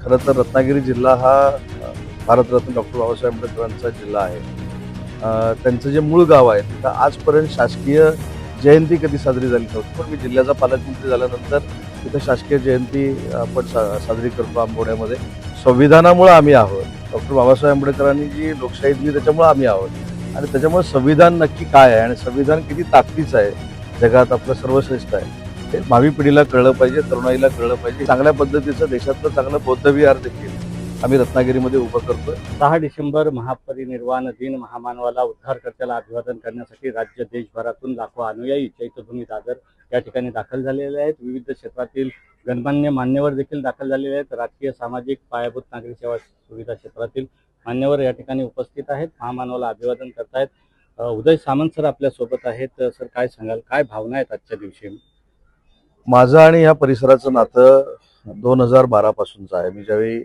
खरं तर रत्नागिरी जिल्हा हा भारतरत्न डॉक्टर बाबासाहेब आंबेडकरांचा जिल्हा आहे. त्यांचं जे मूळ गाव आहे तिथं आजपर्यंत शासकीय जयंती कधी साजरी झाली नव्हती. पण मी जिल्ह्याचा पालकमंत्री झाल्यानंतर तिथं शासकीय जयंती आपण साजरी करतो आंबोड्यामध्ये. संविधानामुळे आम्ही आहोत. डॉक्टर बाबासाहेब आंबेडकरांनी जी लोकशाही दिली त्याच्यामुळे आम्ही आहोत आणि त्याच्यामुळे संविधान नक्की काय आहे आणि संविधान किती ताकदीचं आहे, जगात आपलं सर्वश्रेष्ठ आहे, हे भावी पिढीला कळलं पाहिजे, तरुणाईला कळलं पाहिजे. चांगल्या पद्धतीचं देशातलं चांगलं बौद्धविहार देखील आम्ही रत्नागिरीमध्ये उभं करतोय. 6 डिसेंबर महापरिनिर्वाण दिन महामानवाला उद्धारकर्त्याला अभिवादन करण्यासाठी राज्य देशभरातून लाखो अनुयायी चैत्यभूमी दादर या ठिकाणी दाखल झालेले आहेत. विविध क्षेत्रातील गणमान्य मान्यवर देखील दाखल झालेले आहेत. राजकीय, सामाजिक, पायाभूत नागरी सेवा सुविधा क्षेत्रातील मान्यवर या ठिकाणी उपस्थित आहेत. महामानवाला अभिवादन करतायत. उदय सामंत सर आपल्या सोबत आहेत. सर, काय सांगाल, काय भावना आहेत आजच्या दिवशी? माझं आणि या परिसराचं नातं 2012 पासूनचं आहे. मी ज्यावेळी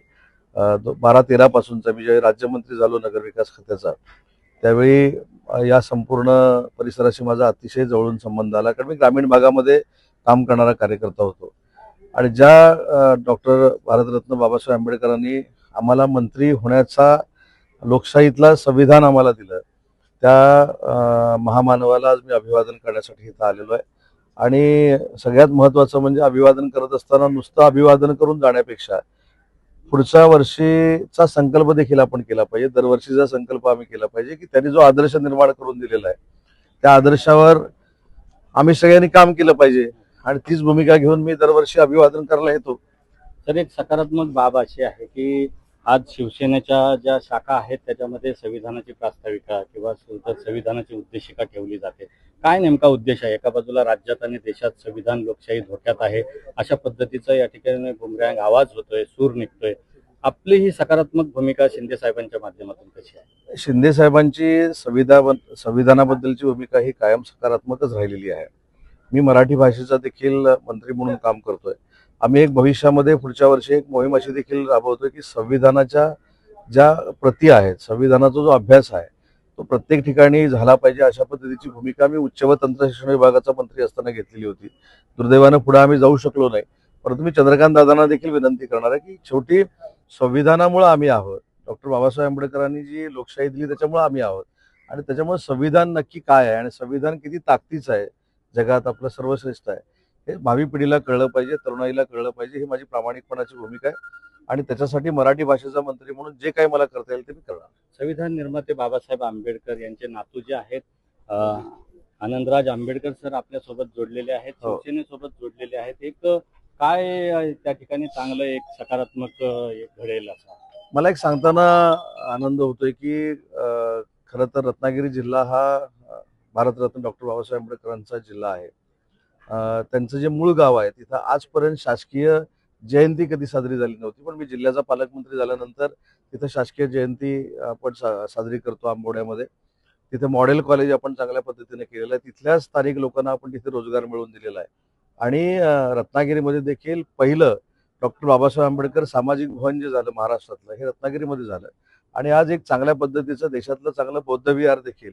12-13 पासूनचा मी ज्यावेळी राज्यमंत्री झालो नगरविकास खात्याचा, त्यावेळी या संपूर्ण परिसराशी माझा अतिशय जवळून संबंध आला. कारण मी ग्रामीण भागामध्ये काम करणारा कार्यकर्ता होतो आणि ज्या डॉक्टर भारतरत्न बाबासाहेब आंबेडकरांनी आम्हाला मंत्री होण्याचा लोकशाहीतला संविधान आम्हाला दिलं, त्या महामानवाला आज मी अभिवादन करण्यासाठी इथं आलेलो आहे. आणि सगळ्यात महत्त्वाचं म्हणजे अभिवादन करत असताना नुसतं अभिवादन करून जाण्यापेक्षा पुढच्या वर्षीचा संकल्प देखील आपण केला पाहिजे. दरवर्षीचा संकल्प आम्ही केला पाहिजे की त्यांनी जो आदर्श निर्माण करून दिलेला आहे त्या आदर्शावर आम्ही सगळ्यांनी काम केलं पाहिजे आणि तीच भूमिका घेऊन मी दरवर्षी अभिवादन करायला येतो. तर एक सकारात्मक बाब अशी आहे की आज शिवसेनेच्या ज्या शाखा आहेत त्याच्यामध्ये संविधानाची प्रास्ताविका किंवा संविधानाची उद्देशिका ठेवली जाते. काय नेमका उद्देश आहे? एका बाजूला राज्यात आणि देशात संविधान, लोकशाही धोक्यात आहे, अशा पद्धतीचा या ठिकाणी बुमरँग आवाज होतोय, सूर निघतोय. आपली ही सकारात्मक भूमिका शिंदे साहेबांच्या माध्यमातून कशी आहे? शिंदे साहेबांची संविधानाबद्दलची भूमिका ही कायम सकारात्मकच राहिलेली आहे. मी मराठी भाषेचा देखील मंत्री म्हणून काम करतोय. आम्ही एक भविष्यामध्ये पुढच्या वर्षी एक मोहीम अशी देखील राबवतोय की संविधानाच्या ज्या प्रती आहेत, संविधानाचा जो अभ्यास आहे तो प्रत्येक ठिकाणी झाला पाहिजे, अशा पद्धतीची भूमिका मी उच्च व तंत्र शिक्षण विभागाचा मंत्री असताना घेतलेली होती. दुर्दैवानं पुढे आम्ही जाऊ शकलो नाही, परंतु मी चंद्रकांत दादांना देखील विनंती करणार आहे की शेवटी संविधानामुळे आम्ही आहोत. डॉक्टर बाबासाहेब आंबेडकरांनी जी लोकशाही दिली त्याच्यामुळे आम्ही आहोत आणि त्याच्यामुळे संविधान नक्की काय आहे आणि संविधान किती ताकदीचं आहे, जगात आपलं सर्वश्रेष्ठ आहे, हे भावी पिढीला कळलं पाहिजे, तरुणाईला कळलं पाहिजे. ही माझी प्रामाणिकपणाची भूमिका आहे आणि त्याच्यासाठी मराठी भाषेचा मंत्री म्हणून जे काही मला करता येईल ते मी करणार. संविधान निर्माते बाबासाहेब आंबेडकर यांचे नातू जे आहेत आनंदराज आंबेडकर सर आपल्या सोबत जोडलेले आहेत, शिवसेनेसोबत जोडलेले आहेत. एक काय त्या ठिकाणी चांगलं एक सकारात्मक घडेल असं मला एक सांगताना आनंद होतोय की खरं तर रत्नागिरी जिल्हा हा भारतरत्न डॉक्टर बाबासाहेब आंबेडकरांचा जिल्हा आहे. त्यांचं जे मूळ गाव आहे तिथं आजपर्यंत शासकीय जयंती कधी साजरी झाली नव्हती. पण मी जिल्ह्याचा पालकमंत्री झाल्यानंतर तिथं शासकीय जयंती आपण साजरी करतो आंबोड्यामध्ये. तिथे मॉडेल कॉलेज आपण चांगल्या पद्धतीने केलेलं आहे. तिथल्या स्थानिक लोकांना आपण तिथे रोजगार मिळवून दिलेला आहे आणि रत्नागिरीमध्ये देखील पहिलं डॉक्टर बाबासाहेब आंबेडकर सामाजिक भवन जे झालं महाराष्ट्रातलं, हे रत्नागिरीमध्ये झालं आणि आज एक चांगल्या पद्धतीचं देशातलं चांगलं बौद्धविहार देखील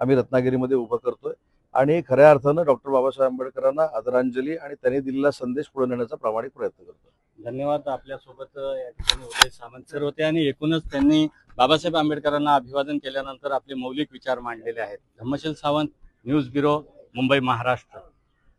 आम्ही रत्नागिरीमध्ये उभं करतोय आणि खऱ्या अर्थानं डॉक्टर बाबासाहेब आंबेडकरांना आदरांजली आणि त्यांनी दिलेला संदेश पुढे नेण्याचा प्रामाणिक प्रयत्न करतो. धन्यवाद. आपल्यासोबत या ठिकाणी उदय सामंत सर होते आणि एकूणच त्यांनी बाबासाहेब आंबेडकरांना अभिवादन केल्यानंतर आपले मौलिक विचार मांडलेले आहेत. Dhammasheel Sawant, news bureau, Mumbai, Maharashtra.